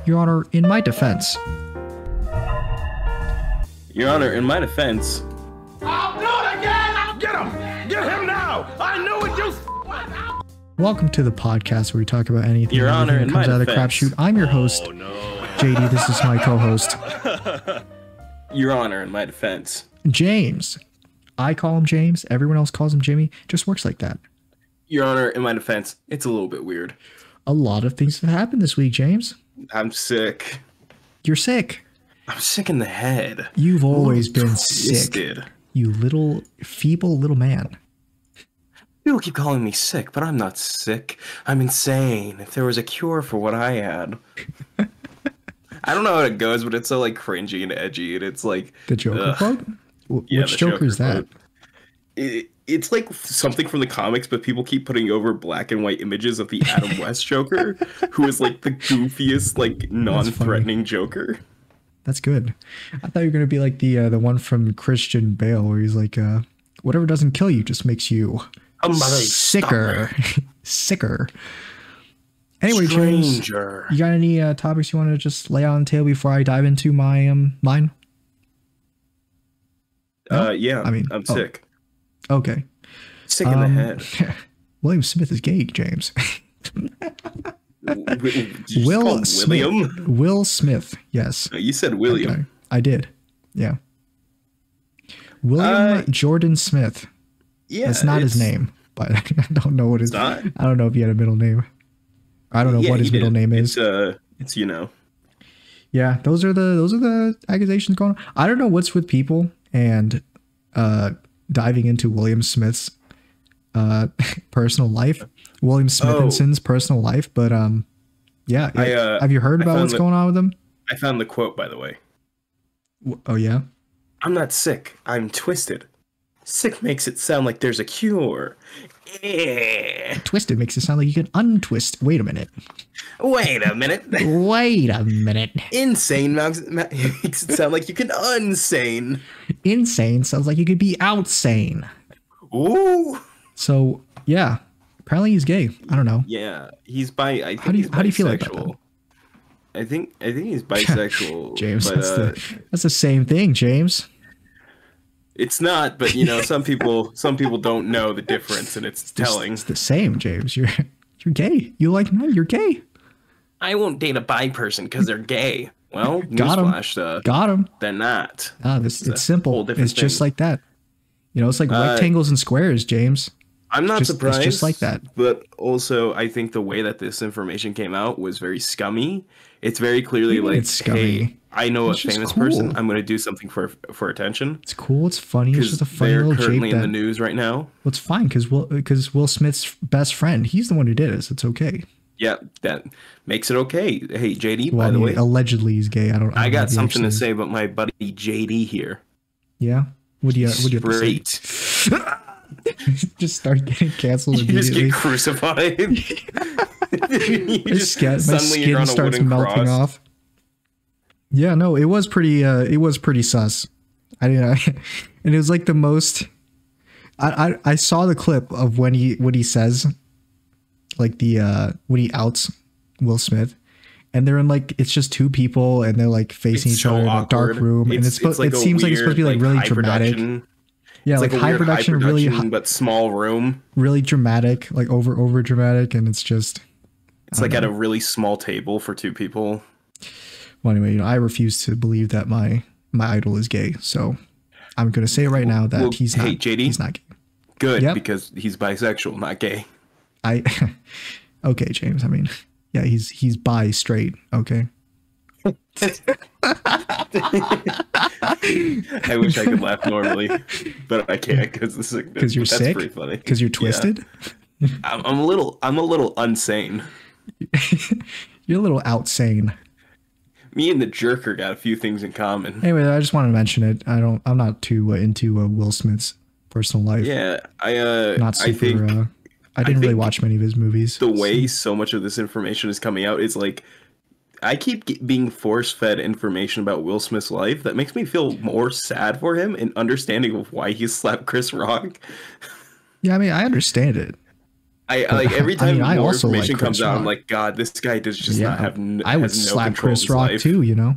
Your Honor, in my defense. Your Honor, in my defense. I'll do it again! Get him! Get him now! I knew it, you Welcome to the podcast where we talk about anything, Your Honor, that comes out of crapshoot. I'm your host, JD. This is my co-host, Your Honor, in my defense. James. I call him James. Everyone else calls him Jimmy. It just works like that. Your Honor, in my defense, it's a little bit weird. A lot of things have happened this week, James. I'm sick. You're sick. I'm sick in the head. You've always been sick. You little, feeble little man. People keep calling me sick, but I'm not sick. I'm insane. If there was a cure for what I had. I don't know how it goes, but it's so like cringy and edgy, and it's like the Joker quote. Yeah, which Joker is that? It's like something from the comics, but people keep putting over black and white images of the Adam West Joker, who is like the goofiest, like non-threatening Joker. That's good. I thought you were gonna be like the one from Christian Bale, where he's like, whatever doesn't kill you just makes you sicker. Sicker. Anyway, Stranger. James, you got any topics you want to just lay on the table before I dive into my mine? No? Yeah. I mean, I'm sick. Okay. Sick in the head. William Smith is gay, James. Will Smith. Will Smith. Yes. You said William. Okay. I did. Yeah. William Jordan Smith. Yeah. It's not his name, but I don't know what his. I don't know if he had a middle name. I don't know what his middle name is. It's you know. Yeah, those are the accusations going on. I don't know what's with people and diving into William Smith's personal life, William Smithinson's personal life, but yeah. Have you heard about what's going on with him? I found the quote, by the way. Oh yeah. I'm not sick. I'm twisted. Sick makes it sound like there's a cure. Twisted makes it sound like you can untwist. Wait a minute. Wait a minute. Wait a minute. Insane makes it sound like you can unsane. Insane sounds like you could be outsane. Ooh. So yeah, apparently he's gay. I don't know. Yeah, he's bi. I think how do you feel like that? I think he's bisexual. James, but, that's the same thing, James. It's not, but you know, some people don't know the difference, and it's telling. It's the same, James. You're gay. You like men. You're gay. I won't date a bi person because they're gay. Well, got him. Got him. They're not. It's simple. It's just like that. You know, it's like rectangles and squares, James. I'm not surprised. It's just like that. But also, I think the way that this information came out was very scummy. It's very clearly like, hey, I know a famous person. I'm going to do something for attention. It's cool. It's funny. It's just a funny little joke. They're currently in the news right now. Well, it's fine because Will Smith's best friend, he's the one who did it. So it's okay. Yeah, that makes it okay. Hey, JD, by the way. Allegedly he's gay. I got something to say about my buddy JD here. Yeah? What do you have to say? Just start getting canceled immediately. You just get crucified. My skin starts melting off. Yeah, no, it was pretty sus. And it was like the most. I saw the clip of when he says, like when he outs Will Smith, and they're in like, it's just two people and they're like facing each other in a dark room, and it seems like it's supposed to be like really dramatic. Yeah, like high production, really but small room, really dramatic, like over dramatic, and it's just. It's like at a really small table for two people. Well, anyway, I refuse to believe that my idol is gay, so I'm going to say right now that he's not. Hey, JD, he's not gay. Good, because he's bisexual, not gay. Okay, James. I mean, yeah, he's bi straight. Okay. I wish I could laugh normally, but I can't because you're sick. Pretty funny. Because you're twisted. Yeah. I'm a little unsane. You're a little outsane. Me and the Jerker got a few things in common. Anyway, I just wanted to mention it. I'm not too into Will Smith's personal life. Yeah, I didn't really watch many of his movies. The way so much of this information is coming out is like, I keep being force-fed information about Will Smith's life that makes me feel more sad for him and understanding of why he slapped Chris Rock. Yeah, I mean, I understand it. I like every time I more also information like comes Chris out, I'm Rock. like, God, this guy does just not have. I would has no slap control of Chris his Rock life. too, you know.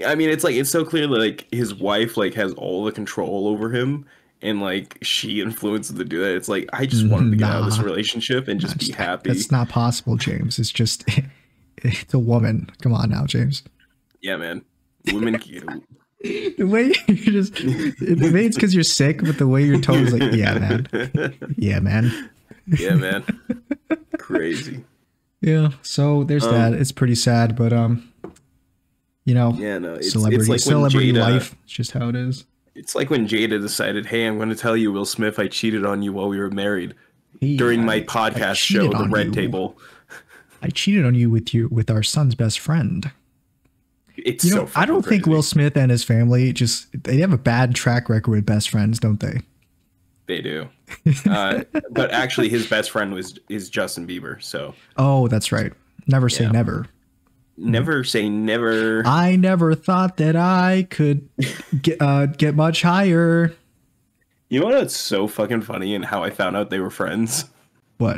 I mean, it's like it's so clear that like his wife like has all the control over him, and like she influences him to do that. It's like I just want him to get out of this Nah. relationship and just be happy. That's not possible, James. It's just it's a woman. Come on now, James. Yeah, man. Women. The way you just maybe it's because you're sick, but the way your tone is like, yeah, man. Yeah, man. Yeah, man. Crazy. Yeah. So there's that. It's pretty sad, but you know, yeah, no, it's celebrity like celebrity Jada, life. It's just how it is. It's like when Jada decided, "Hey, I'm going to tell you, Will Smith, I cheated on you while we were married." Hey, During my podcast show, The Red Table. I cheated on you with our son's best friend. It's you know, so I don't crazy. think Will Smith and his family they have a bad track record with best friends, don't they? They do. But actually, his best friend is Justin Bieber. So. Oh, that's right. Never say never. Never say never. I never thought that I could get much higher. You know what's so fucking funny and how I found out they were friends? What?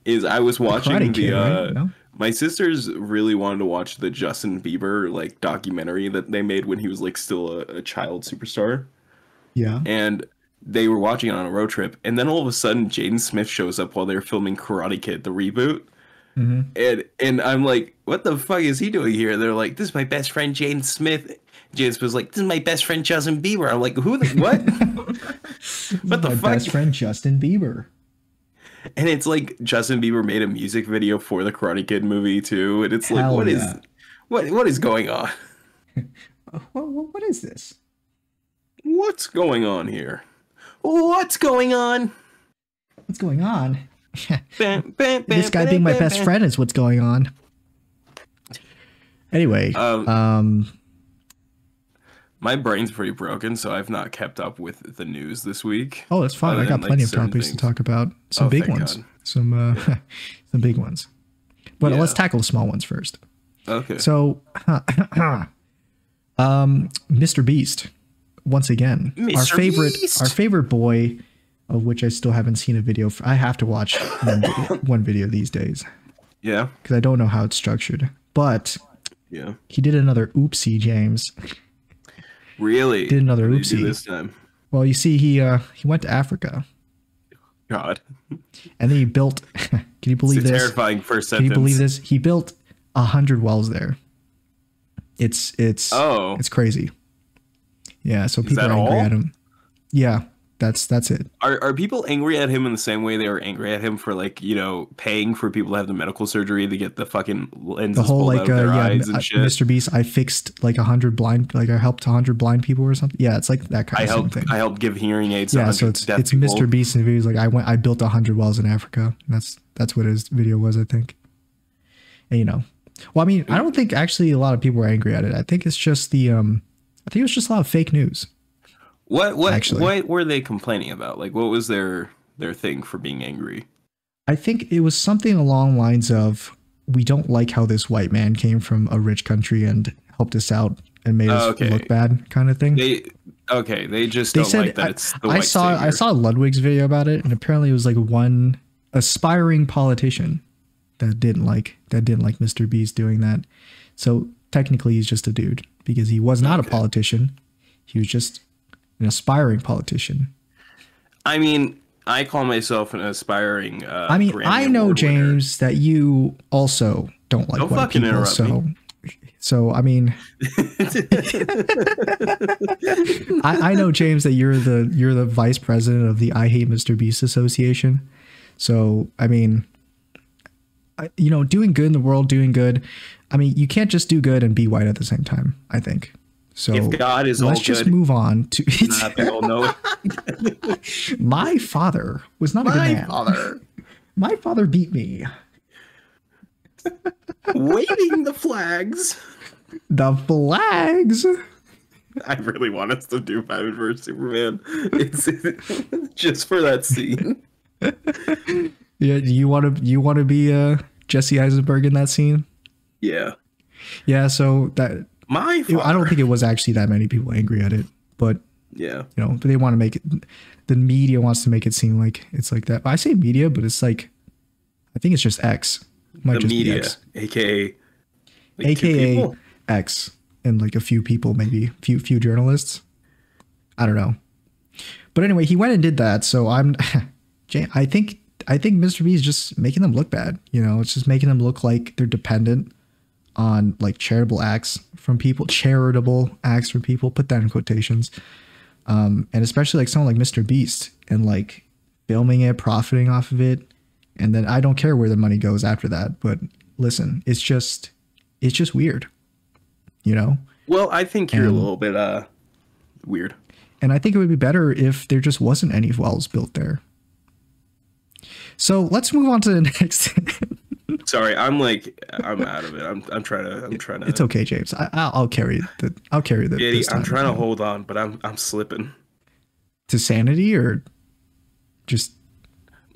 Is I was watching Karate Kid, right? No? My sisters really wanted to watch the Justin Bieber like documentary that they made when he was like still a child superstar. Yeah. And they were watching it on a road trip, and then all of a sudden Jaden Smith shows up while they were filming Karate Kid, the reboot. Mm-hmm. And I'm like, what the fuck is he doing here? They're like, this is my best friend Jaden Smith. Jaden Smith was like, this is my best friend Justin Bieber. I'm like, who the what? What the my fuck? Best friend Justin Bieber. And it's like Justin Bieber made a music video for the Karate Kid movie too, and it's Hell like, yeah. what is going on? What is this? What's going on here? What's going on? What's going on? This guy being my best friend is what's going on. Anyway, my brain's pretty broken, so I've not kept up with the news this week. Oh, that's fine. I got plenty of topics to talk about. Some big ones. God. Some big ones. But let's tackle the small ones first. Okay. So, Mr. Beast, once again, Mr. our favorite boy, of which I still haven't seen a video. I have to watch one video these days. Yeah. Because I don't know how it's structured. But yeah, he did another oopsie, James. Really? Did another What did he oopsie do this time? Well, you see, he went to Africa. God. And then he built. Can you believe it's a this? Terrifying first sentence. Can you believe this? He built 100 wells there. It's crazy. Yeah, so people are angry at him. Yeah, that's it. Are people angry at him in the same way they were angry at him for like, you know, paying for people to have the medical surgery to get the fucking lenses pulled out of their eyes and shit? Mr. Beast, I fixed like 100 blind, like I helped 100 blind people or something. Yeah, it's like that kind of thing. I helped give hearing aids. Yeah, so it's Mr. Beast in the video. He's like, I built 100 wells in Africa. That's what his video was, I think. And you know, well, I mean, I don't think actually a lot of people were angry at it. I think it's just I think it was just a lot of fake news. What were they complaining about? Like, what was their thing for being angry? I think it was something along the lines of, we don't like how this white man came from a rich country and helped us out and made us look bad, kind of thing. They just don't like that it's the white savior. I saw Ludwig's video about it, and apparently it was like one aspiring politician that didn't like Mr. Beast doing that. So technically he's just a dude, because he was not a politician. He was just an aspiring politician. I mean, I call myself an aspiring I know, James, that you also don't like white people. So I mean, I know, James, that you're the vice president of the I Hate Mr. Beast Association. So I mean, doing good in the world, doing good. I mean, you can't just do good and be white at the same time, I think. So if God is let's just move on to My father was not a good man. My father beat me. Waving the flags. The flags. I really want us to do Batman vs Superman. It's just for that scene. Yeah, you want to be Jesse Eisenberg in that scene? Yeah. Yeah, so that I don't think it was actually that many people angry at it, but Yeah. You know, but they want to make it, the media wants to make it seem like it's like that. I say media, but it's like, I think it's just X. It might The just media, be X. aka AKA X, and like a few people, maybe few journalists. I don't know. But anyway, he went and did that. So I think Mr. B is just making them look bad. You know, it's just making them look like they're dependent on like charitable acts from people. Put that in quotations. And especially like someone like Mr. Beast, and like filming it, profiting off of it. And then I don't care where the money goes after that. But listen, it's just weird, you know? Well, I think you're a little bit weird. And I think it would be better if there just wasn't any wells built there. So let's move on to the next. Sorry, I'm out of it. I'm trying to. It's okay, James. I'll carry the. JD, I'm trying to hold on, but I'm slipping. To sanity, or just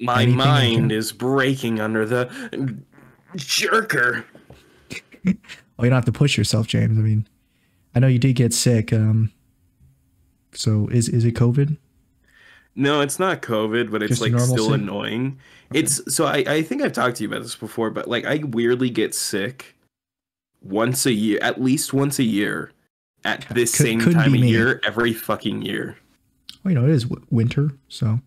my mind is breaking under the jerker. Well, you don't have to push yourself, James. I mean, I know you did get sick. So is it COVID? No, it's not COVID, but it's like still annoying. Okay. It's so I think I've talked to you about this before, but like I weirdly get sick once a year, at least once a year, at this same time of year, every fucking year. Well, you know, it is winter, so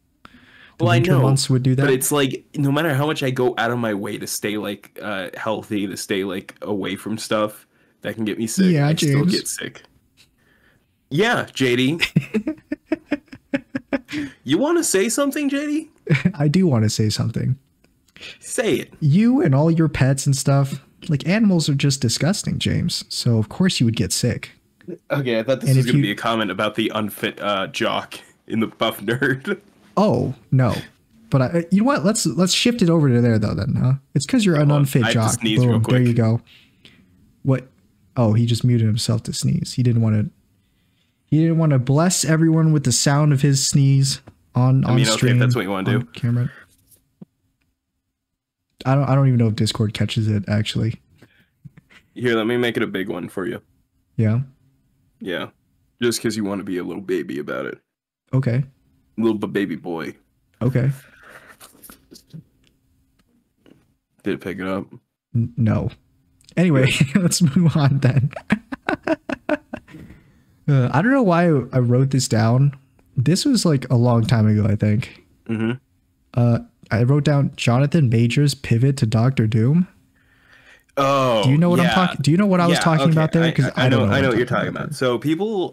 well, I know months would do that. But it's like no matter how much I go out of my way to stay like healthy, to stay like away from stuff that can get me sick, I still get sick. Yeah, JD. You want to say something, JD? I do want to say something. Say it. You and all your pets and stuff, like animals are just disgusting, James. So of course you would get sick. Okay, I thought this was going to be a comment about the unfit jock in the buff nerd. Oh, no. But you know what? Let's shift it over to there though then, huh? It's because you're an unfit jock. Boom, there you go. What? Oh, he just muted himself to sneeze. He didn't want to bless everyone with the sound of his sneeze on stream. Okay, if that's what you want to do. Camera. I don't even know if Discord catches it actually. Here, let me make it a big one for you. Yeah. Yeah. Just because you want to be a little baby about it. Okay. Little baby boy. Okay. Did it pick it up? No. Anyway, let's move on then. I don't know why I wrote this down. This was like a long time ago, I think. Mm-hmm. I wrote down Jonathan Majors pivot to Doctor Doom. Oh, do you know what I'm talking? Do you know what I was talking about there? Because I know what you're talking about. So people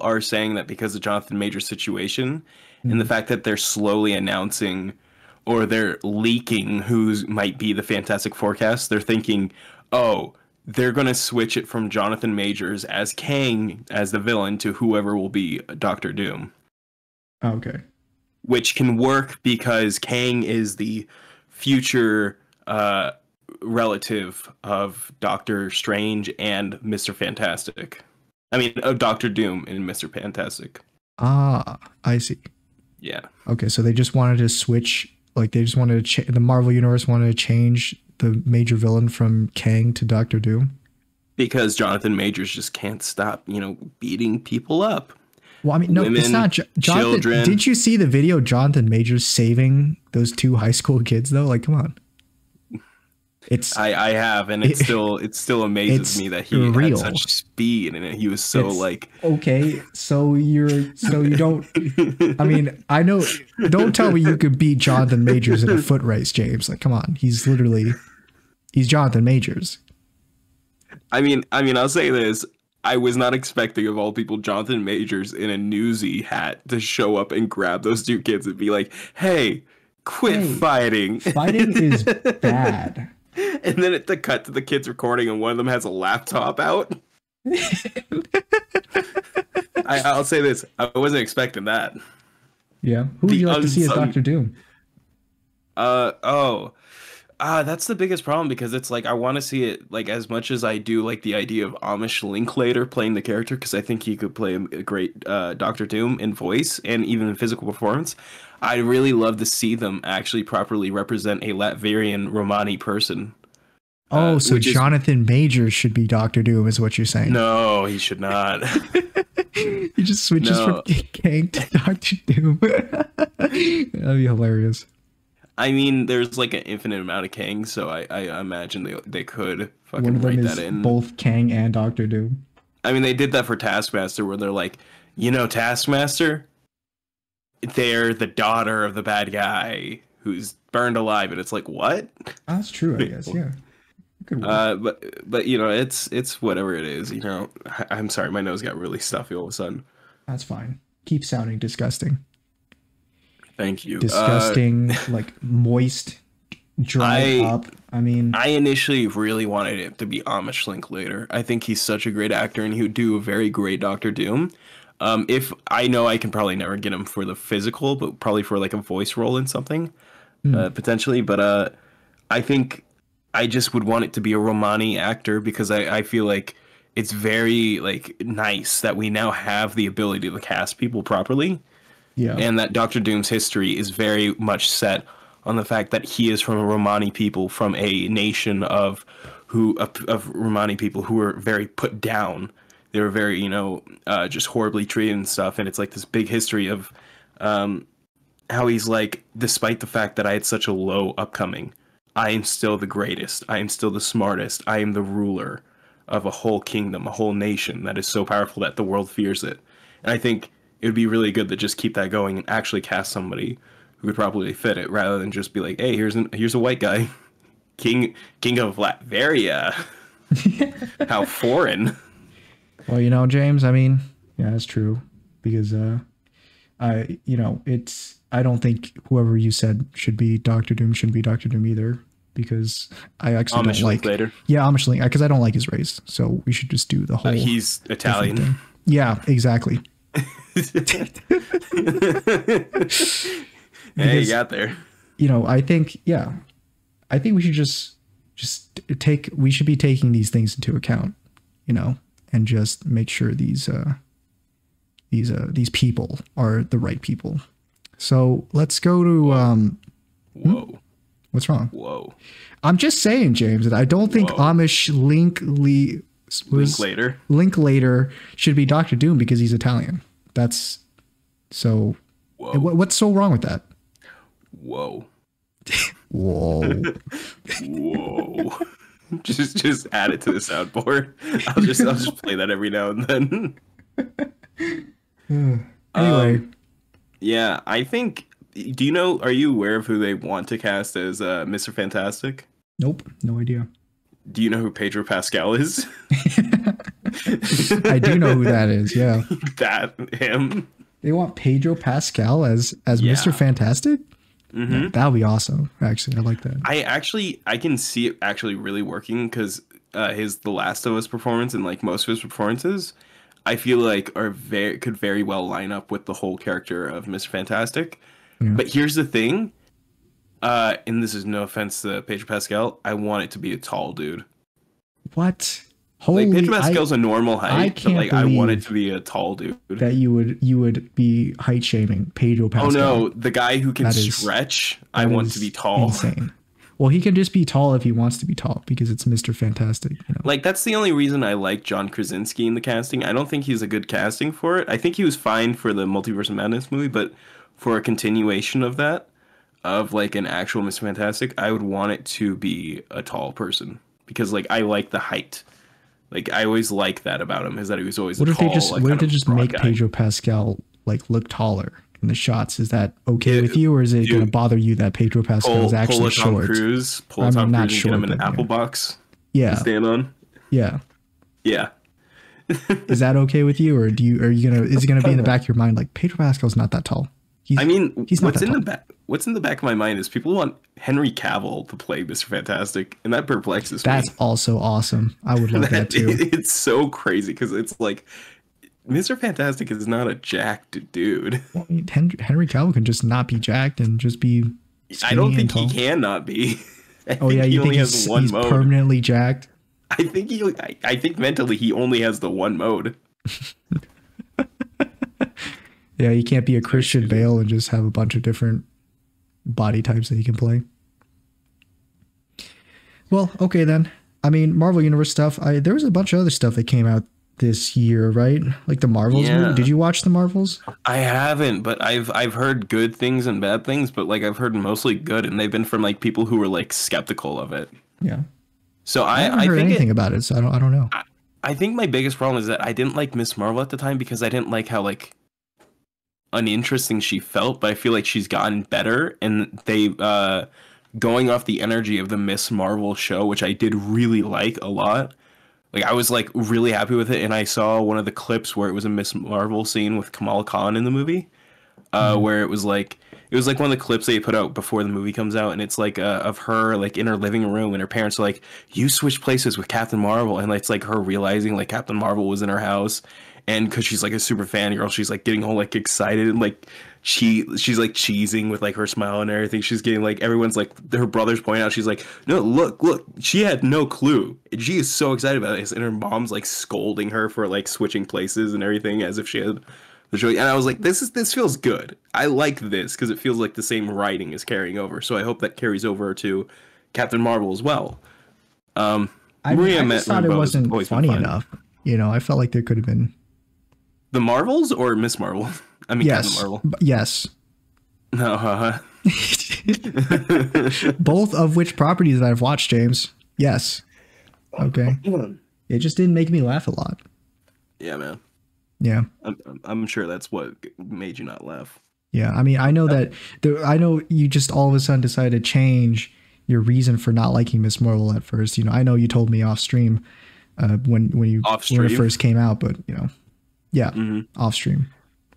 are saying that because of Jonathan Majors' situation and the fact that they're slowly announcing or they're leaking who might be the Fantastic Forecast, they're thinking, oh, they're going to switch it from Jonathan Majors as Kang, as the villain, to whoever will be Doctor Doom. Okay. Which can work because Kang is the future relative of Doctor Strange and Mr. Fantastic. I mean, of Doctor Doom and Mr. Fantastic. Ah, I see. Yeah. Okay, so they just wanted to switch, like they just wanted to the Marvel Universe wanted to change the major villain from Kang to Doctor Doom? Because Jonathan Majors just can't stop, beating people up. Well, I mean, no, it's not Jonathan. Children. Did you see the video Jonathan Majors saving those 2 high school kids though? Like, come on. I have, and it still amazes me that he had such speed and he was so okay. So you don't. I mean, I know. Don't tell me you could beat Jonathan Majors in a foot race, James. Like, come on, he's Jonathan Majors. I mean, I'll say this. I was not expecting, of all people, Jonathan Majors in a Newsy hat to show up and grab those 2 kids and be like, "Hey, quit fighting! Fighting is bad." And then at the cut to the kids recording, and one of them has a laptop out. I'll say this: I wasn't expecting that. Yeah, who would you like to see as Doctor Doom? That's the biggest problem because it's like I want to see it like as much as I do like the idea of Amish Linklater playing the character because I think he could play a great Doctor Doom in voice and even in physical performance. I'd really love to see them actually properly represent a Latvian Romani person. Oh, so Jonathan Majors should be Doctor Doom, is what you're saying? No, he should not. He just switches from Kang to Doctor Doom. That'd be hilarious. I mean, there's like an infinite amount of Kang, so I imagine they could fucking write that in. Both Kang and Doctor Doom. I mean, they did that for Taskmaster, where they're like, Taskmaster, they're the daughter of the bad guy who's burned alive, and it's like, what? That's true, I guess. Yeah. But it's whatever it is. I'm sorry, my nose got really stuffy all of a sudden. That's fine. Keep sounding disgusting. Thank you. Disgusting, like moist, dry up. I mean, I initially really wanted it to be Amish Linklater. I think he's such a great actor, and he would do a very great Doctor Doom. If I know I can probably never get him for the physical, but probably for like a voice role in something, potentially. But I think I just would want it to be a Romani actor, because I feel like it's very like nice that we now have the ability to cast people properly. Yeah. And that Doctor Doom's history is very much set on the fact that he is from a Romani people, from a nation of Romani people who were very put down. They were very, just horribly treated and stuff. And it's like this big history of how he's like, despite the fact that I had such a low upcoming, I am still the greatest. I am still the smartest. I am the ruler of a whole kingdom, a whole nation that is so powerful that the world fears it. And I think it would be really good to just keep that going and actually cast somebody who would probably fit it, rather than just be like, hey, here's a white guy, king of Latveria. How foreign. Well, James, I mean, yeah, that's true, because I don't think whoever you said should be Doctor Doom shouldn't be Doctor Doom either, because I actually don't like later. Yeah, Amish Link, because I don't like his race, so we should just do the whole. He's Italian. Yeah, exactly. Hey, you got there. I think we should just we should be taking these things into account, and just make sure these people are the right people. So let's go to Whoa. What's wrong? Whoa. I'm just saying, James, that I don't think Amish Linklater should be Doctor Doom because he's Italian. That's so. Whoa. What's so wrong with that? Whoa. Whoa. Whoa. Just add it to the soundboard. I'll just play that every now and then. Anyway. Yeah, I think. Are you aware of who they want to cast as Mr. Fantastic? Nope, no idea. Do you know who Pedro Pascal is? I do know who that is, yeah. Him. They want Pedro Pascal as Mr. Fantastic? Mm-hmm. That would be awesome, actually. I like that. I can see it actually really working, because his The Last of Us performance and like most of his performances, I feel like could very well line up with the whole character of Mr. Fantastic. Yeah. But here's the thing, and this is no offense to Pedro Pascal, I want it to be a tall dude. What? Holy, like Pedro Pascal's a normal height, but like I want it to be a tall dude. That you would be height shaming Pedro Pascal. Oh no, the guy who can stretch, I want to be tall. Insane. Well, he can just be tall if he wants to be tall, because it's Mr. Fantastic. Like that's the only reason I like John Krasinski in the casting. I don't think he's a good casting for it. I think he was fine for the Multiverse of Madness movie, but for a continuation of that, of like an actual Mr. Fantastic, I would want it to be a tall person, because like I like the height. Like I always like that about him, is that he was always what a tall. What if they just make Pedro Pascal like look taller in the shots? Is that okay with you, or is it going to bother you that Pedro Pascal is actually short? Pull Tom Cruise and get him in an apple box. Yeah. Stand on. Yeah. Yeah. Is that okay with you, or is it gonna be in the back of your mind like Pedro Pascal's not that tall? He's not that tall. What's in the back of my mind is people want Henry Cavill to play Mr. Fantastic, and that perplexes me. That's also awesome. I would love that too. It's so crazy, because it's like Mr. Fantastic is not a jacked dude. Well, Henry Cavill can just not be jacked and just be skinny. I don't think he can not be. You think he's permanently jacked? I think mentally he only has the one mode. Yeah, you can't be a Christian Bale and just have a bunch of different body types that he can play. Well, okay then. I mean, Marvel Universe stuff. There was a bunch of other stuff that came out this year, right? Like the Marvels movie. Did you watch the Marvels? I haven't, but I've heard good things and bad things, but like I've heard mostly good, and they've been from like people who were like skeptical of it. Yeah. So I haven't heard anything about it, so I don't know. I think my biggest problem is that I didn't like Miss Marvel at the time because I didn't like how like uninteresting she felt, but I feel like she's gotten better, and they going off the energy of the Miss Marvel show, which I did really like a lot. Like I was like really happy with it, and I saw one of the clips where it was a Miss Marvel scene with Kamala Khan in the movie, where it was like one of the clips they put out before the movie comes out, and it's like of her like in her living room, and her parents are like, "You switched places with Captain Marvel," and it's like her realizing like Captain Marvel was in her house, and because she's like a super fan girl, she's like getting all like excited and like she's like cheesing with like her smile and everything. She's getting like everyone's like her brothers point out. She's like, "No, look, she had no clue." And she is so excited about this, and her mom's like scolding her for like switching places and everything as if she had the show. And I was like, this feels good. I like this because it feels like the same writing is carrying over. So I hope that carries over to Captain Marvel as well. I just thought it wasn't funny enough. You know, I felt like there could have been the Marvels or Miss Marvel. I mean, yes, Captain Marvel. Yes. No, both of which properties that I've watched, James. Yes. Okay. It just didn't make me laugh a lot. Yeah, man. Yeah. I'm sure that's what made you not laugh. Yeah. I mean, I know I know you just all of a sudden decided to change your reason for not liking Miss Marvel at first. You know, I know you told me off stream when it first came out, but you know, yeah, off stream.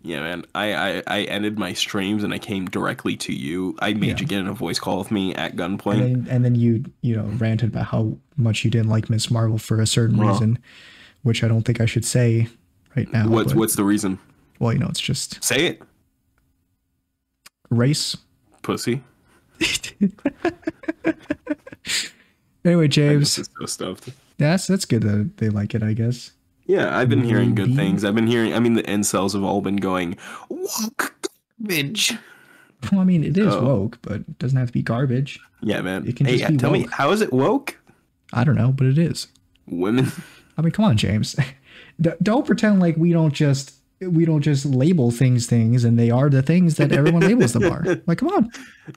Yeah, man. I ended my streams and I came directly to you. I made you get in a voice call with me at gunpoint. And then you ranted about how much you didn't like Miss Marvel for a certain reason, which I don't think I should say right now. What's the reason? Well, you know, it's just say it. Race. Pussy. Anyway, James. So stuffed. That's good that they like it, I guess. Yeah, I've been hearing good things. The incels have all been going, woke garbage. Well, I mean, it is woke, but it doesn't have to be garbage. Yeah, man. It can just be tell woke. me, how is it woke? I don't know, but it is. Women. I mean, come on, James. Don't pretend like we don't just label things, and they are the things that everyone labels them are. Like, come on.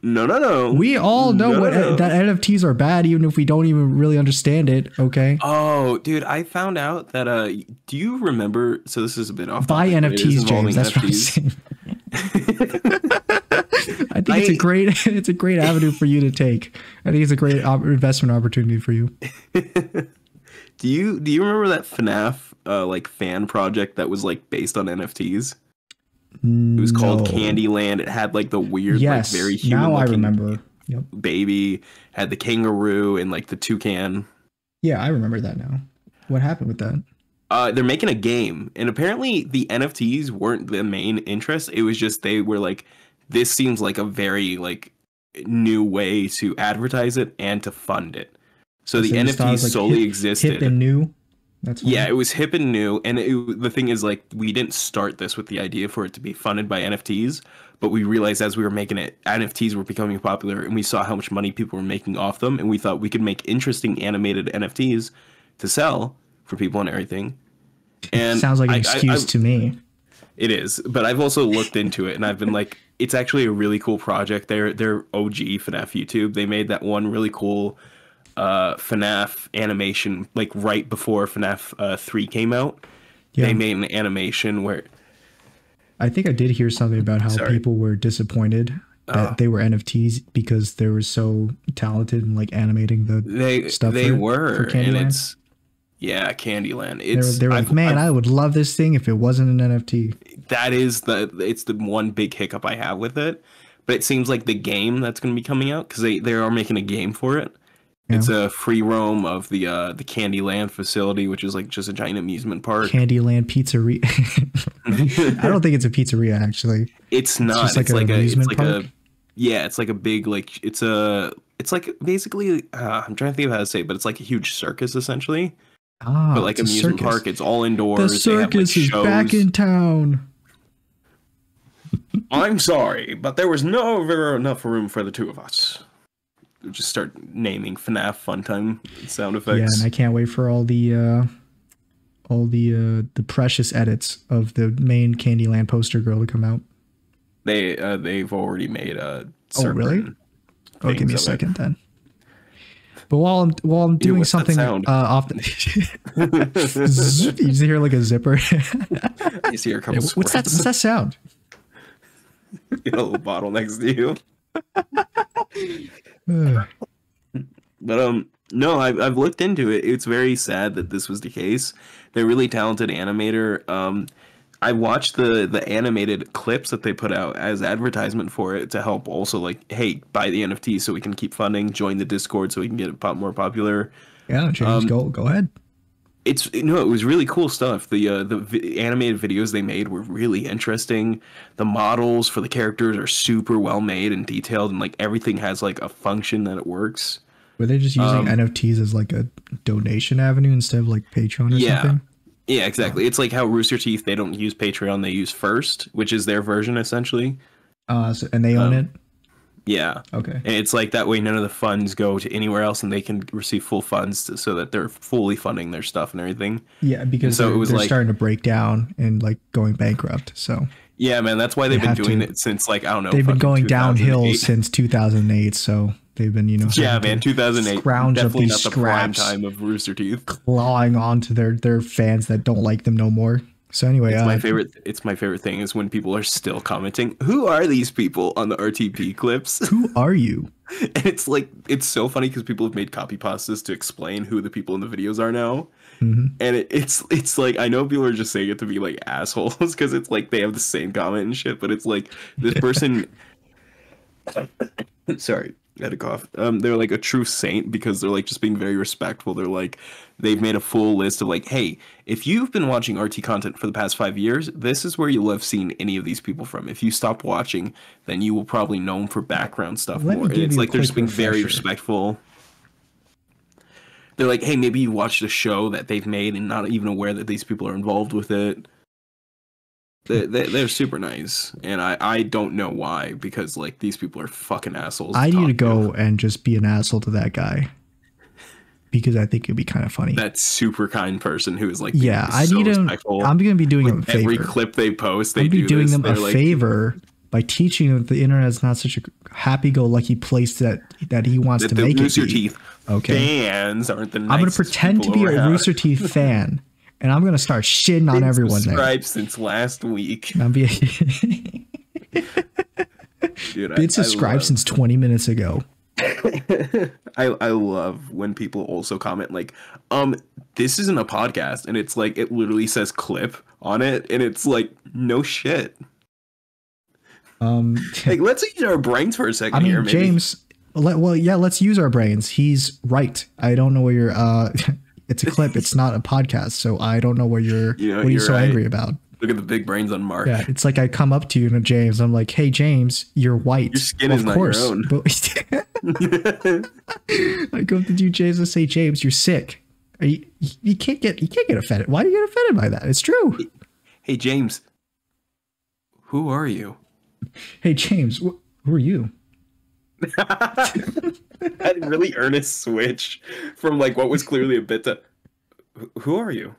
No. We all know that NFTs are bad, even if we don't even really understand it. Okay. Oh, dude, I found out that. Do you remember? So this is a bit off. Buy NFTs, James. That's what I'm saying. I think it's a great avenue for you to take. I think it's a great investment opportunity for you. Do you remember that FNAF like fan project that was like based on NFTs? It was called Candyland. It had like the weird, like very human. Now I remember. Yep. Baby had the kangaroo and like the toucan. Yeah, I remember that now. What happened with that? They're making a game, and apparently the NFTs weren't the main interest. It was just they were like, this seems like a very like new way to advertise it and to fund it. So the NFTs solely existed. Hip and new. That's yeah, it was hip and new, and the thing is, like, we didn't start this with the idea for it to be funded by NFTs, but we realized as we were making it, NFTs were becoming popular, and we saw how much money people were making off them, and we thought we could make interesting animated NFTs to sell for people and everything. And sounds like an excuse to me. It is, but I've also looked into it, and I've been like, it's actually a really cool project. They're OG FNAF YouTube. They made that one really cool FNAF animation like right before FNAF 3 came out. They made an animation where I think I did hear something about how people were disappointed that they were NFTs because they were so talented in like animating the stuff. They were, for Candyland. And it's Candyland. They were like, man, I would love this thing if it wasn't an NFT. That is it's the one big hiccup I have with it. But it seems like the game that's going to be coming out, because they are making a game for it. Yeah. It's a free roam of the Candyland facility, which is like just a giant amusement park. Candyland Pizzeria. I don't think it's a pizzeria, actually. It's not. Just like an amusement park? It's like a big, like, it's like basically, I'm trying to think of how to say it, but it's like a huge circus, essentially. But like amusement park, it's all indoors. The circus is back in town. I'm sorry, but there was never enough room for the two of us. just start naming FNAF Funtime sound effects. Yeah, and I can't wait for all the precious edits of the main Candyland poster girl to come out. They've already made oh really? Oh, give me a second then. But while I'm doing something off the you just hear like a zipper. You see a couple what's that sound? You got a little bottle next to you. But no, I've looked into it. It's very sad that this was the case. They're a really talented animator. I watched the animated clips that they put out as advertisement for it to help also like, hey, buy the NFT so we can keep funding, join the Discord so we can get it more popular. Yeah, James, go ahead. It was really cool stuff. The animated videos they made were really interesting. The models for the characters are super well made and detailed, and like everything has like a function that it works. Were they just using NFTs as like a donation avenue instead of like Patreon or something? Yeah, exactly. It's like how Rooster Teeth, they don't use Patreon, they use First, which is their version essentially. And they own it? Yeah. Okay. And it's like that way none of the funds go to anywhere else and they can receive full funds so that they're fully funding their stuff and everything. Yeah, because they're starting to break down and like going bankrupt. So yeah, man, that's why they've been doing it since like, I don't know. They've been going downhill since 2008, so they've been, yeah, man, 2008, definitely not the prime time of Rooster Teeth. Clawing onto their fans that don't like them no more. So anyway, it's my favorite thing is when people are still commenting, who are these people on the RTP clips? Who are you? And it's like, it's so funny because people have made copy pastas to explain who the people in the videos are now. Mm-hmm. And it's like, I know people are just saying it to be like assholes because it's like they have the same comment and shit, but it's like this person sorry, I had a cough. They're like a true saint because they're like just being very respectful. They're like, they've made a full list of like, hey, if you've been watching RT content for the past 5 years, this is where you'll have seen any of these people from. If you stop watching, then you will probably know them for background stuff more. And it's like they're just being very respectful. They're like, hey, maybe you watched a show that they've made and not even aware that these people are involved with it. They're super nice, and I don't know why, because like these people are fucking assholes. I need to go and just be an asshole to that guy because I think it'd be kind of funny. That super kind person who is like, yeah, I need him. I'm gonna be doing him a favor. Every clip they post, they be doing them a favor by teaching them that the internet is not such a happy-go-lucky place that he wants to make it be. Rooster Teeth fans aren't the nicest. I'm gonna pretend to be a Rooster Teeth fan. And I'm gonna start shitting on everyone there. Subscribed since last week. Dude, been subscribed since 20 minutes ago. I love when people also comment like, this isn't a podcast, and it's like it literally says clip on it, and it's like, no shit. Like, let's use our brains for a second here, maybe. James. Well, yeah, let's use our brains. He's right. I don't know where you're. It's a clip. It's not a podcast, so I don't know what you're so angry about. Look at the big brains on Mark. Yeah, it's like I come up to you and James, I'm like, "Hey, James, you're white." Your skin is not your own. I go up to you, James, and say, "James, you're sick. You can't get offended. Why do you get offended by that? It's true." Hey, James, who are you? Hey, James, who are you? That really earnest switch from like what was clearly a bit to who are you?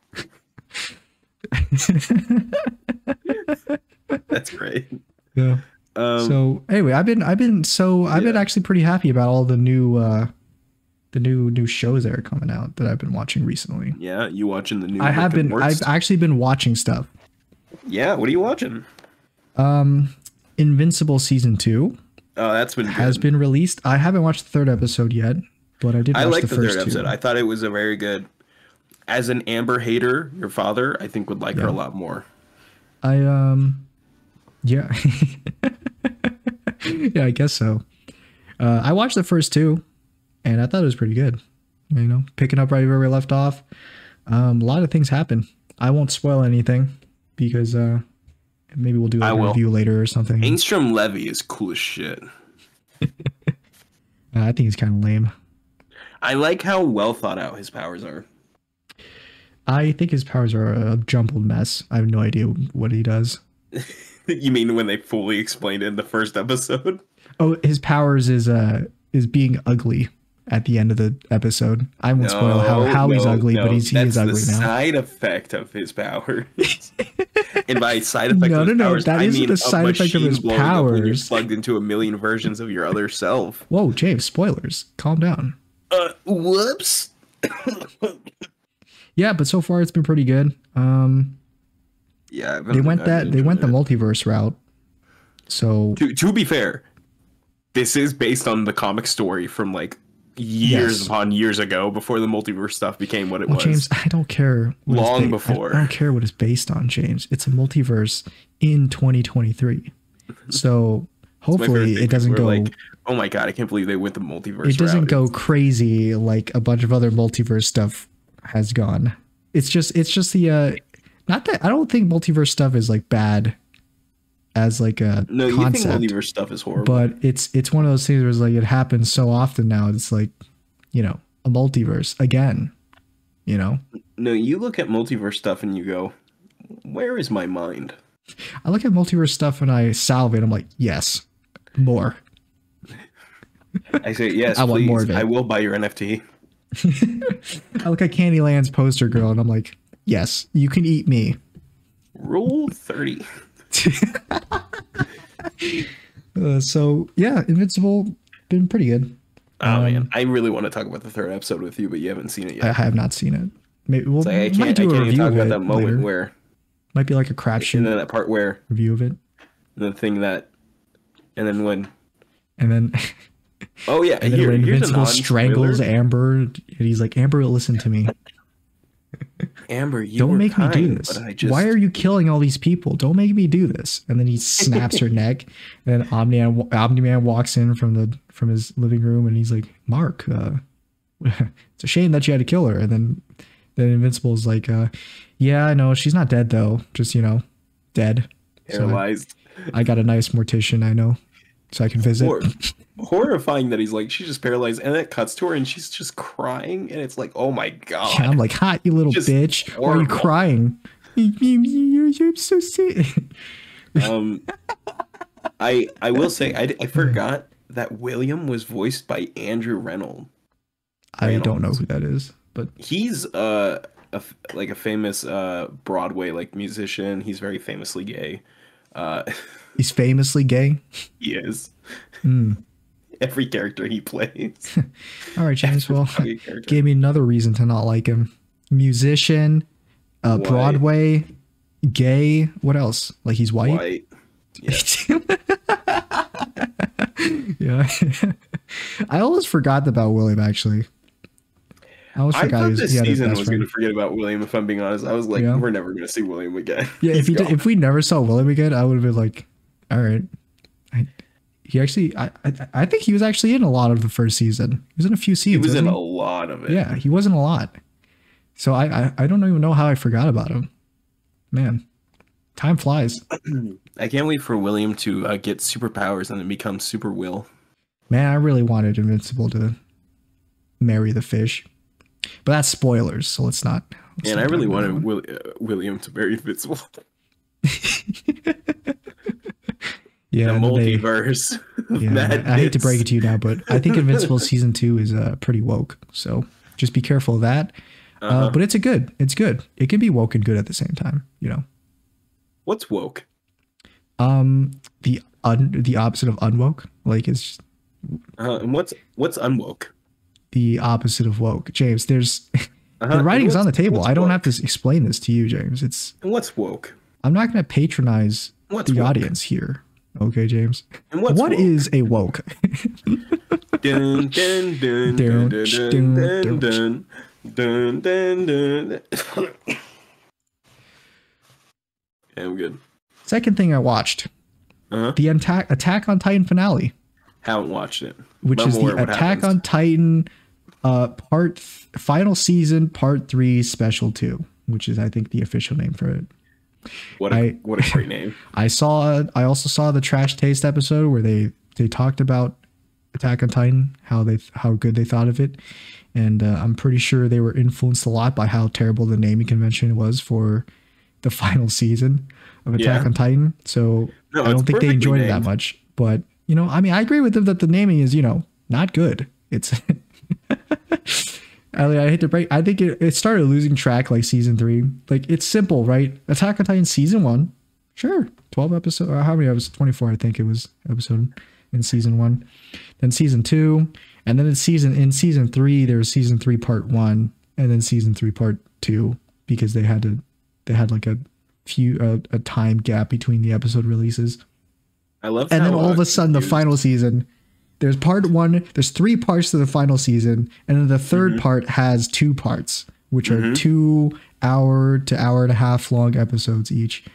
That's great. Yeah. So anyway, I've been actually pretty happy about all the new shows that are coming out that I've been watching recently. Yeah, you watching the new? I've actually been watching stuff. Yeah, what are you watching? Invincible season 2. Oh, that's been has been released. I haven't watched the 3rd episode yet, but I did. I like the first 3rd episode. I thought it was a very good. As an Amber hater, your father, I think, would like her a lot more. Yeah, yeah, I guess so. I watched the first 2, and I thought it was pretty good. You know, picking up right where we left off. A lot of things happen. I won't spoil anything because maybe we'll do a review later or something. Ainstrom Levy is cool as shit. I think he's kind of lame. I like how well thought out his powers are. I think his powers are a jumbled mess. I have no idea what he does. You mean when they fully explained it in the first episode? Oh, his powers is is being ugly at the end of the episode. I won't spoil how he's ugly, but he is ugly now. That's the side effect of his powers. And by side effect of his powers, that isn't the side effect of his powers. Plugged into a million versions of your other self. Whoa, James, spoilers. Calm down. Whoops. Yeah, but so far it's been pretty good. Yeah, they went the multiverse route. So to be fair, this is based on the comic story from like years upon years ago, before the multiverse stuff became what it was. James, I don't care. Long before. I don't care what it's based on, James. It's a multiverse in 2023. So hopefully it doesn't go like, oh my god, I can't believe they went the multiverse. It doesn't go crazy like a bunch of other multiverse stuff has gone. It's just the not that I don't think multiverse stuff is like bad as like a concept. You think multiverse stuff is horrible, but it's one of those things where it's like it happens so often now. It's like, you know, a multiverse again, you know. No, you look at multiverse stuff and you go, where is my mind? I look at multiverse stuff and I salivate. I'm like, yes, more. I say yes, I want more of it. I will buy your NFT. I look at Candyland's poster girl and I'm like, yes, you can eat me. Rule 30. So yeah, Invincible been pretty good. Oh man, I really want to talk about the third episode with you, but you haven't seen it yet. I have not seen it. Maybe we'll I can't even talk about that moment later. Where might be like a crapshoot. And then that part where review of it. The thing that, and then oh yeah, and then when Invincible strangles Amber, and he's like, Amber, listen to me. Amber, you don't make me do this. Why are you killing all these people? Don't make me do this. And then he snaps her neck. And then Omni-Man walks in from his living room, and he's like, Mark, it's a shame that you had to kill her. And then Invincible's like, yeah, I know, she's not dead though. Just, you know, dead. Paralyzed. So I got a nice mortician I know, so I can visit. Horrifying that he's like, she's just paralyzed, and it cuts to her and she's just crying, and it's like, oh my god. Yeah, I'm like, hot, you little bitch. Horrible. Why are you crying? You're so sick. I will say I forgot that William was voiced by Andrew Reynolds. I don't know who that is, but he's a famous Broadway like musician. He's very famously gay. He's famously gay? He is. Every character he plays. All right, James. Well, gave me another reason to not like him. Musician, Broadway, gay. What else? Like he's white? White. Yeah. Yeah. I almost forgot about William, actually. I thought this season was going to forget about William, if I'm being honest. I was like, we're never going to see William again. Yeah, if we never saw William again, I would have been like, all right. I think he was actually in a lot of the first season. He was in a few scenes. He was in a lot of it. Yeah, he was in a lot. So I don't even know how I forgot about him. Man, time flies. I can't wait for William to get superpowers and then become Super Will. Man, I really wanted Invincible to marry the fish. But that's spoilers, so let's not. And I really wanted William to marry Invincible. Yeah, the multiverse. Yeah, I hate to break it to you now, but I think Invincible season 2 is pretty woke. So just be careful of that. But it's good. It can be woke and good at the same time. You know. What's woke? The opposite of unwoke. Like it's. And what's unwoke? The opposite of woke, James. There's the writing's on the table. I don't have to explain this to you, James. And what's woke? I'm not going to patronize the audience here. Okay, James. And what is a woke? Dun, dun, dun, dun, dun, dun, dun, dun, dun. Yeah, I'm good. Second thing I watched, the Attack on Titan finale. Haven't watched it. Which is the Attack on Titan final season part 3 special 2, which is I think the official name for it. What a great name. I also saw the Trash Taste episode where they talked about Attack on Titan, how good they thought of it, and I'm pretty sure they were influenced a lot by how terrible the naming convention was for the final season of Attack on Titan. So I don't think they enjoyed it that much. But you know, I mean, I agree with them that the naming is, you know, not good. It's I hate to break. I think it started losing track like season 3. Like it's simple, right? Attack on Titan season 1, sure, 12 episodes. Or how many episodes? 24, I think it was episode in season 1. Then season 2, and then in season 3 there was season 3 part 1, and then season 3 part 2 because they had like a time gap between the episode releases. I love. And then all of a sudden, the final season. There's part 1. There's 3 parts to the final season, and then the third part has 2 parts, which are 2 hour to hour and a half long episodes each.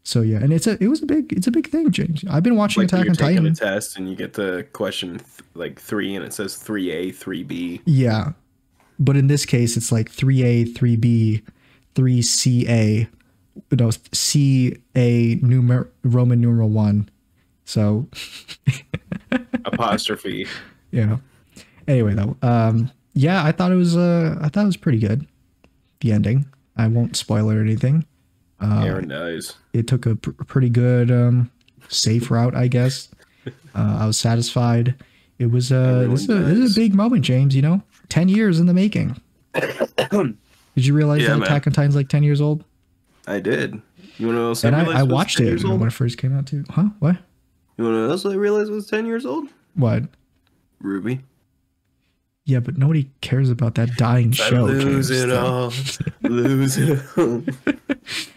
So yeah, and it's a big thing, James. I've been watching like Attack on Titan. Taking a test and you get the question like 3, and it says 3A, 3B. Yeah, but in this case, it's like 3A, 3B, 3CA. No, CA Roman numeral 1. So apostrophe. Yeah. Anyway, though, yeah, I thought it was pretty good. The ending. I won't spoil it or anything. Aaron dies. It took a pretty good, safe route, I guess. I was satisfied. It was this is a big moment, James. 10 years in the making. Did you realize that Attack on Titan's like 10 years old? I did. You want to know else? And I watched it when it first came out too. Huh? What? You want to know else I realized was 10 years old? What? Ruby. Yeah, but nobody cares about that dying show. Lose it all. Lose it all.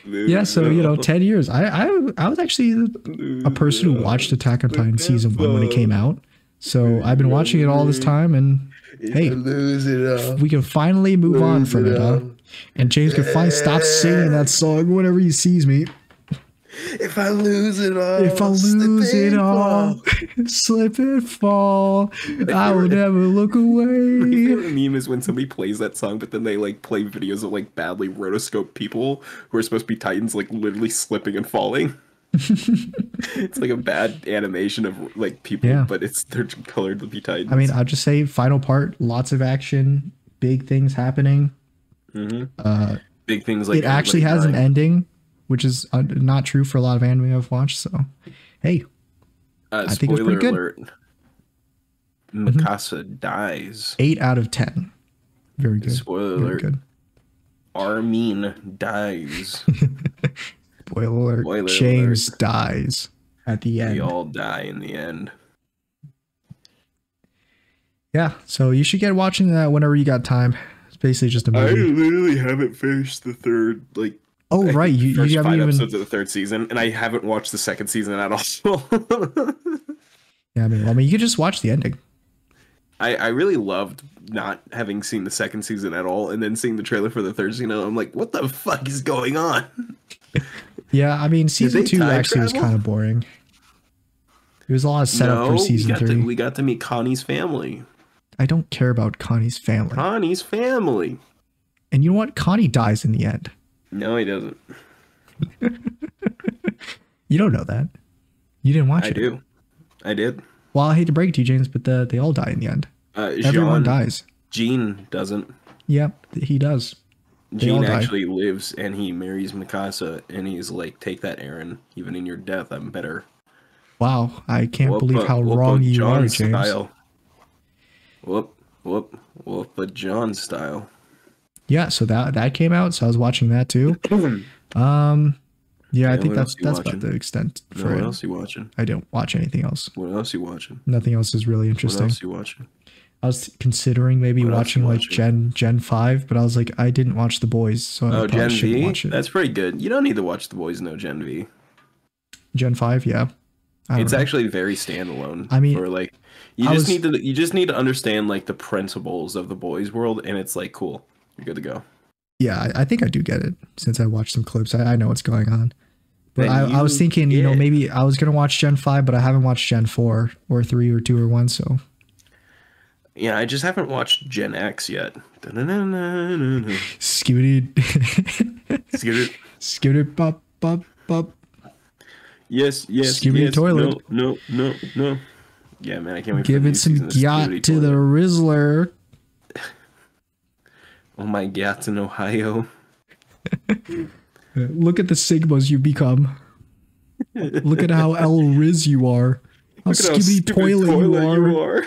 Yeah, so 10 years. I was actually a person who watched Attack on Titan season 1 when it came out. So I've been watching it all this time, and hey, we can finally move on from it, huh? And James can finally stop singing that song whenever he sees me. If I lose it all, slip and fall, I will never look away. My favorite meme is when somebody plays that song, but then they like play videos of like badly rotoscope people who are supposed to be Titans, like literally slipping and falling. It's like a bad animation of like people, but they're colored to be Titans. I mean, I'll just say final part, lots of action, big things happening. Big things like it actually has an ending, which is not true for a lot of anime I've watched. So, hey, I think it's pretty good. Alert. Mikasa dies. 8 out of 10. Very good. Spoiler alert. Good. Armin dies. Spoiler alert. James dies at the end. We all die in the end. Yeah, so you should get watching that whenever you got time. It's basically just a movie. I literally haven't finished the third, like. Oh, right. You haven't 5 episodes of the third season, and I haven't watched the second season at all. Yeah, I mean, you could just watch the ending. I really loved not having seen the second season at all, and then seeing the trailer for the third season. I'm like, what the fuck is going on? Yeah, I mean, season 2 actually was kind of boring. It was a lot of setup for season 3. We got to meet Connie's family. I don't care about Connie's family. Connie's family. And you know what? Connie dies in the end. No, he doesn't. You don't know that. You didn't watch it. I did. Well, I hate to break it to you, James, but they all die in the end. Everyone dies. Jean doesn't. Yep, he does. Jean actually lives, and he marries Mikasa, and he's like, take that, Eren. Even in your death, I'm better. Wow, I can't believe how wrong you are, James. Style. Whoop, a John style. Yeah, so that came out, so I was watching that too. Yeah, I think that's about the extent for it. What else are you watching? I don't watch anything else. What else are you watching? Nothing else is really interesting. What else are you watching? I was considering maybe watching like Gen 5, but I was like, I didn't watch The Boys, so I probably shouldn't watch it. That's pretty good. You don't need to watch The Boys, no Gen V. Gen 5, yeah. It's actually very standalone. I mean, for like you just need to understand like the principles of the boys world, and it's like cool. You're good to go. Yeah, I think I do get it since I watched some clips. I know what's going on. But I was thinking, maybe I was going to watch Gen 5, but I haven't watched Gen 4 or 3 or 2 or 1, so. Yeah, I just haven't watched Gen X yet. Skitty. Skitty pop pop pop. Yes. Skitty toilet. No. Yeah, man, I can't wait. Give it some yacht to the Rizzler. Oh my yachts in Ohio. Look at the Sigmas you become. Look at how El Riz you are. how stupid toilet you are.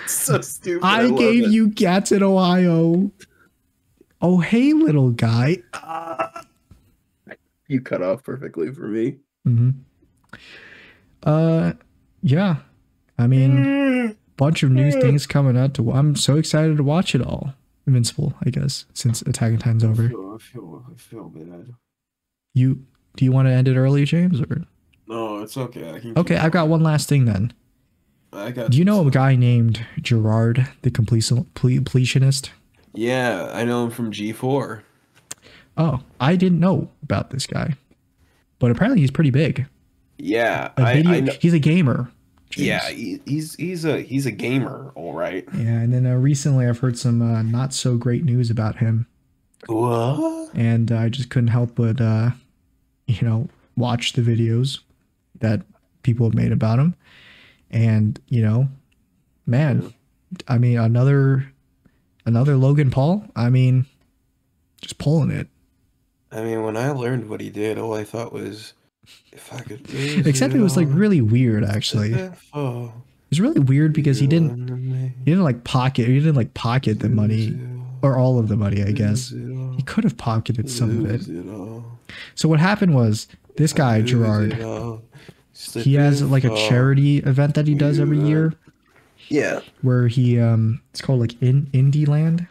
So stupid. I gave you cats in Ohio. Oh, hey, little guy. You cut off perfectly for me. Mm-hmm. Yeah. I mean, bunch of new things coming out. I'm so excited to watch it all. Invincible, I guess, since Attack on Titan's over. I feel bad. Do you want to end it early, James? Or no, it's okay. Okay, I've got one last thing then. Do you know a guy named Gerard, the completionist? Yeah, I know him from G4. Oh, I didn't know about this guy, but apparently he's pretty big. Yeah, I know. He's a gamer. James. Yeah, he's a gamer, all right. Yeah, and then recently I've heard some not so great news about him. What? And I just couldn't help but watch the videos that people have made about him, and man, I mean another Logan Paul. I mean, just pulling it. I mean, when I learned what he did, all I thought was, if I could. Except it was like really weird, actually. It was really weird because he didn't pocket the money, or all of the money, I guess. He could have pocketed some of it. So what happened was this guy Gerard, he has like a charity event that he does every year. Yeah, where he it's called like Indie Land.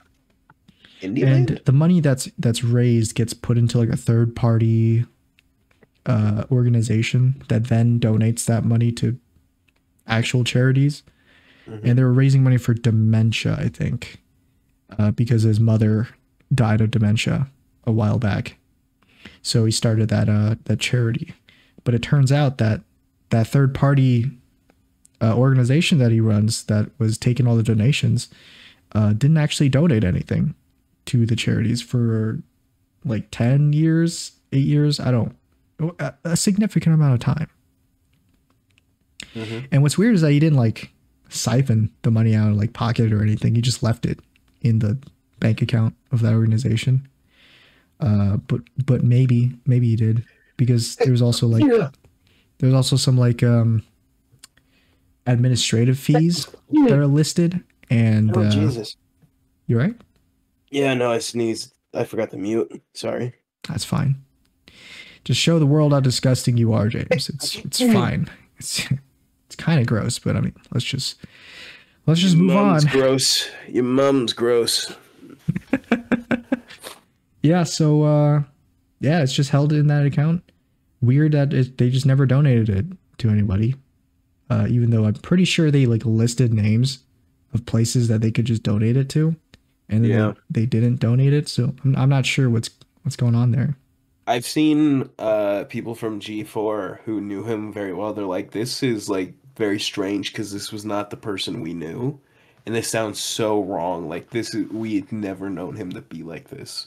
And the money that's raised gets put into like a third party organization that then donates that money to actual charities. Mm-hmm. And they were raising money for dementia, I think, because his mother died of dementia a while back. So he started that charity. But it turns out that third party organization that he runs that was taking all the donations didn't actually donate anything to the charities for like 10 years, 8 years. I don't a significant amount of time. Mm-hmm. And what's weird is that he didn't like siphon the money out or like pocket it or anything. He just left it in the bank account of that organization. But maybe he did, because there's also like there's also some like administrative fees that are listed. And Jesus, you right? Yeah, no, I sneezed. I forgot to mute. Sorry. That's fine. Just show the world how disgusting you are, James. It's fine. It's kind of gross, but I mean, let's just move on. Gross. Your mom's gross. Yeah. So it's just held in that account. Weird that they just never donated it to anybody. Even though I'm pretty sure they like listed names of places that they could just donate it to. And then they didn't donate it, so I'm not sure what's going on there. I've seen people from G4 who knew him very well. They're like, this is like very strange because this was not the person we knew, and this sounds so wrong. Like we'd never known him to be like this.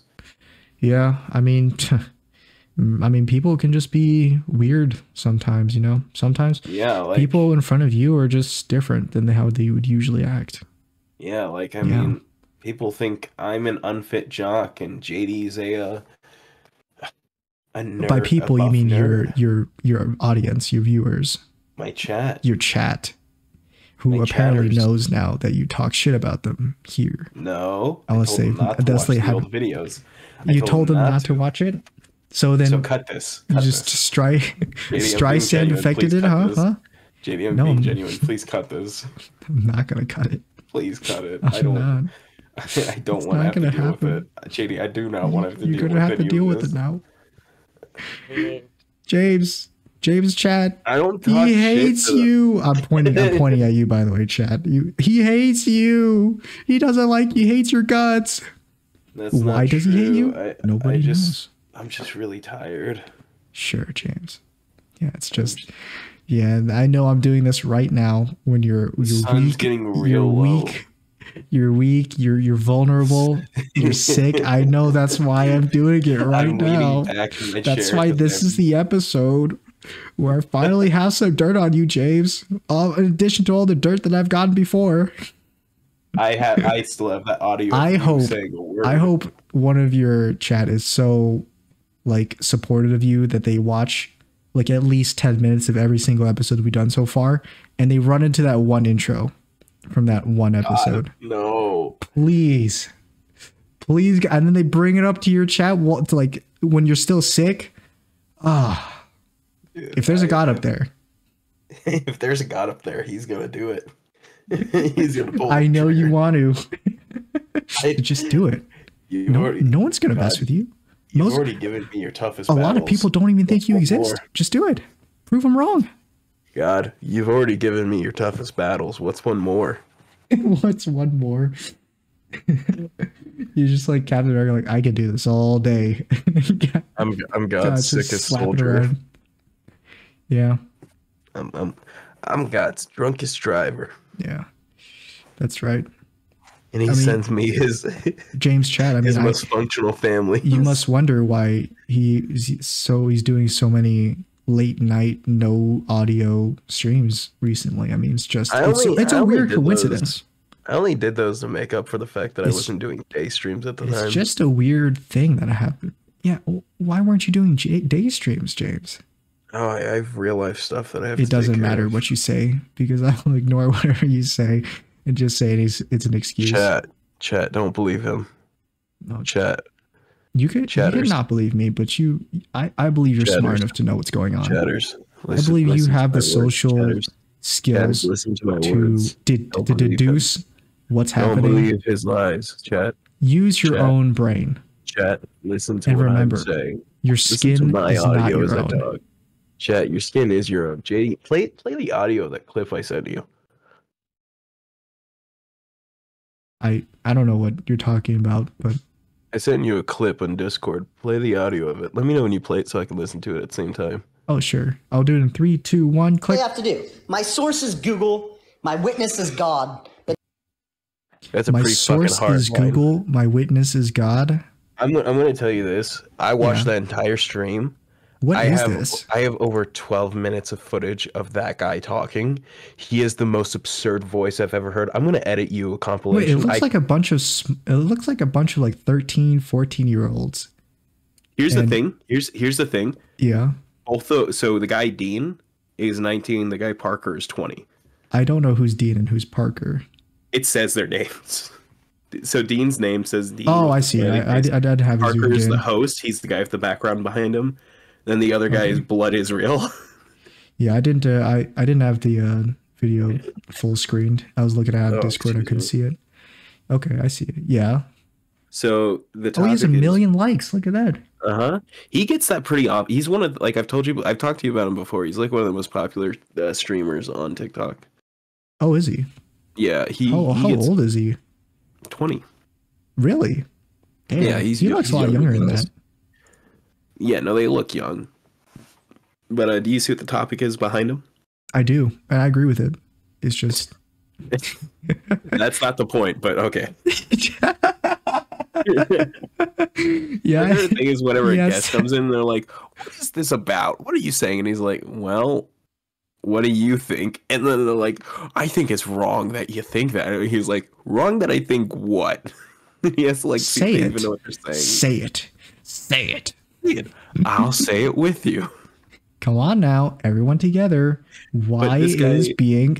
Yeah, I mean, people can just be weird sometimes. Sometimes people in front of you are just different than how they would usually act. Yeah, like I mean. People think I'm an unfit jock and JD's a nerd. By people, you mean your audience, your viewers. My chat. Your chat. Who apparently knows now that you talk shit about them here. No. Unless they have videos. You told them not to watch it? So cut this. You just Streisand affected it, huh? JD, I'm being genuine. Please cut this. I'm not going to cut it. Please cut it. I don't want to have to deal with it. JD, I do not want to have to deal with it. You're going to have to deal with it now. James chat. I don't talk He hates you. I'm pointing at you, by the way, chat. He hates you. He doesn't like you. He hates your guts. Why does he hate you? Nobody knows. I'm just really tired. Sure, James. Yeah, it's just... Yeah, I know I'm doing this right now when you're weak. Getting real low. You're weak. You're vulnerable. You're sick. I know that's why I'm doing it right now. That's why this is the episode where I finally have some dirt on you, James. In addition to all the dirt that I've gotten before. I still have that audio. I hope one of your chat is so like supportive of you that they watch like at least 10 minutes of every single episode we've done so far, and they run into that one intro from that one episode. No. Please, and then they bring it up to your chat to like when you're still sick. If there's a God up there. If there's a God up there, he's gonna do it. He's gonna pull. I know you want to. Just do it. No one's gonna mess with you. You've already given me your toughest. A lot of people don't even think you exist. Just do it. Prove them wrong. God, you've already given me your toughest battles. What's one more? What's one more? You're just like Captain America. Like, I could do this all day. I'm God's sickest soldier. Yeah. I'm God's drunkest driver. Yeah, that's right. And he sends me his James Chat. I mean, his most functional family. You must wonder why he's doing so many late night no audio streams recently. I mean, it's just it's a weird coincidence. I only did those to make up for the fact that I wasn't doing day streams at the time. It's just a weird thing that happened. Yeah, why weren't you doing day streams, James? Oh, I have real life stuff that I have to take care of. It doesn't matter what you say because I'll ignore whatever you say and just say it's an excuse. Chat, don't believe him. No, chat. You could not believe me, but I believe you're smart enough to know what's going on. Chatters. I believe you have the social skills to deduce what's happening. Don't believe his lies, chat. Use your own brain. Chat, listen to what I'm saying. Your skin is not your own. Dog. Chat, your skin is your own. JD, play the audio of that clip I sent you. I don't know what you're talking about, but I sent you a clip on Discord. Play the audio of it. Let me know when you play it so I can listen to it at the same time. Oh, sure. I'll do it in 3, 2, 1, click. What I have to do. My source is Google. My witness is God. That's a pretty fucking hard one. My source is Google. My witness is God. I'm going to tell you this. I watched that entire stream. What is this? I have over 12 minutes of footage of that guy talking. He is the most absurd voice I've ever heard. I'm going to edit you a compilation. Wait, it looks like a bunch of like 13, 14-year-olds. Here's the thing. Yeah. So the guy Dean is 19, the guy Parker is 20. I don't know who's Dean and who's Parker. It says their names. So Dean's name says Dean. Oh, I see. I'd have Parker's the host. He's the guy with the background behind him. Then the other guy is Blood Israel. Yeah, I didn't have the video full screened. I was looking at Discord. I couldn't see it. Okay, I see it. Yeah. So the topic he has 1 million likes. Look at that. He gets that pretty he's one of, like I've talked to you about him before. He's like one of the most popular streamers on TikTok. Oh, is he? Yeah. How old is he? 20. Really? Damn. Yeah, he looks a lot younger than that. Yeah, no, they look young. But do you see what the topic is behind him? I do, and I agree with it. It's just that's not the point, but okay. Yeah. My favorite thing is whenever a guest comes in, they're like, "What is this about? What are you saying?" And he's like, "Well, what do you think?" And then they're like, "I think it's wrong that you think that." And he's like, "Wrong that I think what?" He has to like say it. Even know what they're saying. Say it. Say it. I'll say it with you. Come on now, everyone together. Why is being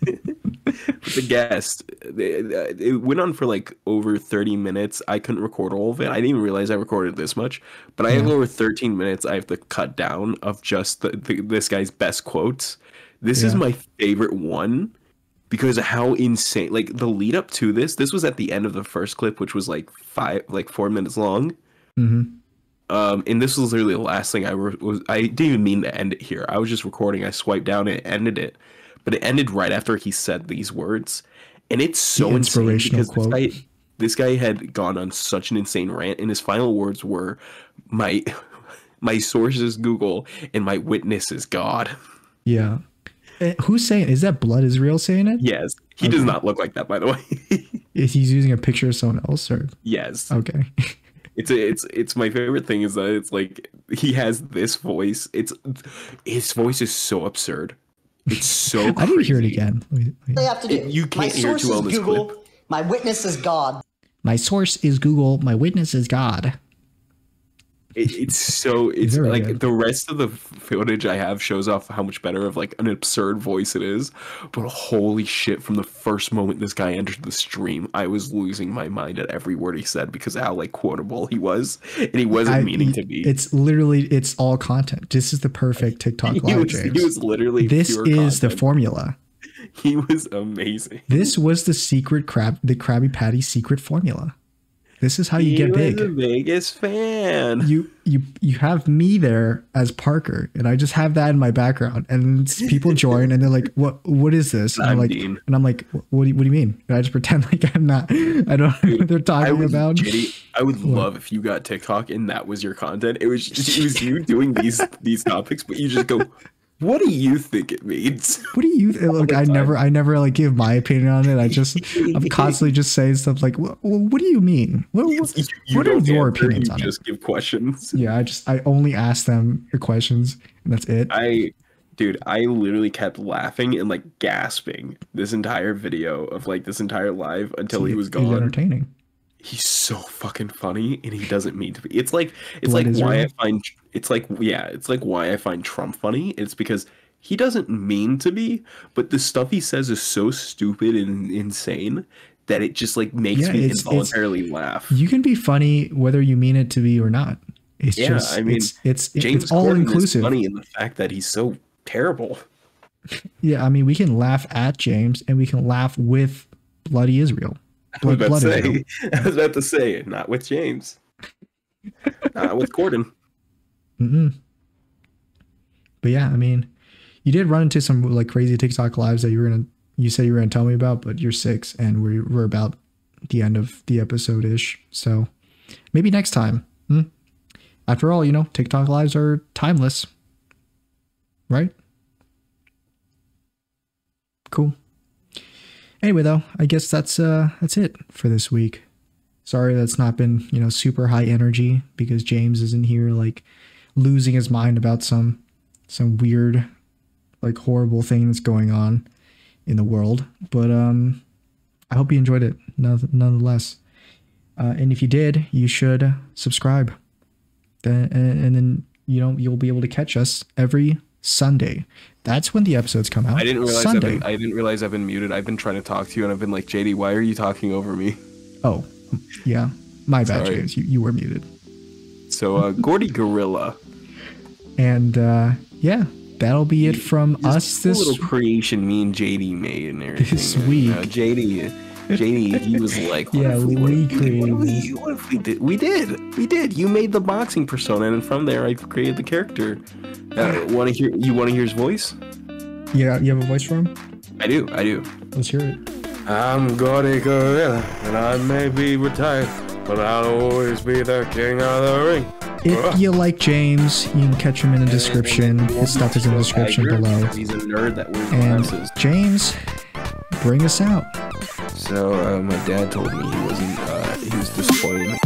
the guest? It went on for like over 30 minutes. I couldn't record all of it. I didn't even realize I recorded this much. But I have over 13 minutes I have to cut down of just this guy's best quotes. This is my favorite one because of how insane. Like the lead up to this was at the end of the first clip, which was like 4 minutes long. Mm-hmm. And this was literally the last thing I didn't even mean to end it here. I was just recording. I swiped down and it ended it. But it ended right after he said these words. And it's so inspirational because this guy had gone on such an insane rant. And his final words were, my source is Google and my witness is God. Yeah. Who's saying it? Is that Blood Israel saying it? Yes. He does not look like that, by the way. Is he using a picture of someone else? Or? Yes. Okay. It's my favorite thing is that it's like he has this voice. His voice is so absurd. It's so crazy. I didn't hear it again. They have to do. You can't hear too well this Google, clip. My witness is God. My source is Google. My witness is God. It's like good. The rest of the footage I have shows off how much better of like an absurd voice it is, but holy shit, from the first moment this guy entered the stream, I was losing my mind at every word he said because of how like quotable he was, and he wasn't meaning to be. It's literally, it's all content. This is the perfect TikTok live, James. He was literally this pure is content. The formula. He was amazing. This was the Krabby Patty secret formula. This is how you get big. He was the biggest fan. You have me there as Parker, and I just have that in my background, and people join, and they're like, "What is this?" And I'm like, "What do you mean?" And I just pretend like I'm not. I don't know what they're talking about. JD, I would love if you got TikTok and that was your content. It was you doing these topics, but you just go, what do you think it means? What do you look? I never like give my opinion on it. I'm constantly just saying stuff like, what do you mean? What are your opinions on it? Just give questions. Yeah, I only ask them the questions, and that's it. I literally kept laughing and like gasping this entire video of like this entire live until he was gone. He's entertaining. He's so fucking funny, and he doesn't mean to be. It's like why I find Trump funny. It's because he doesn't mean to be, but the stuff he says is so stupid and insane that it just like makes me involuntarily laugh. You can be funny whether you mean it to be or not. It's just, I mean, it's all inclusive. Is funny in the fact that he's so terrible. Yeah, I mean, we can laugh at James, and we can laugh with bloody Israel. I was about to say, not with James, not with Corden. But yeah, I mean, you did run into some like crazy TikTok lives that you said you were gonna tell me about, but you're 6, and we're about the end of the episode ish. So maybe next time. After all, TikTok lives are timeless, right? Cool. Anyway, though, I guess that's it for this week. Sorry that's not been, super high energy because James isn't here like losing his mind about some weird, like horrible things going on in the world. But I hope you enjoyed it nonetheless. And if you did, you should subscribe. And then, you'll be able to catch us every Sunday. That's when the episodes come out. I didn't realize I've been muted. I've been trying to talk to you, and I've been like, JD, why are you talking over me? Oh, yeah. My bad, James. You were muted. So, Gordy Gorilla. And, yeah, that'll be it from us this little creation me and JD made and everything. This week. JD, he was like, we created what if we did? We did. You made the boxing persona, and from there, I created the character. You want to hear his voice? Yeah, you have a voice for him? I do. Let's hear it. I'm Gordy Gorilla, and I may be retired, but I'll always be the king of the ring. If you like James, you can catch him in the description. His stuff is in the description below. He's a nerd that wears glasses. James, bring us out. So my dad told me he was disappointed.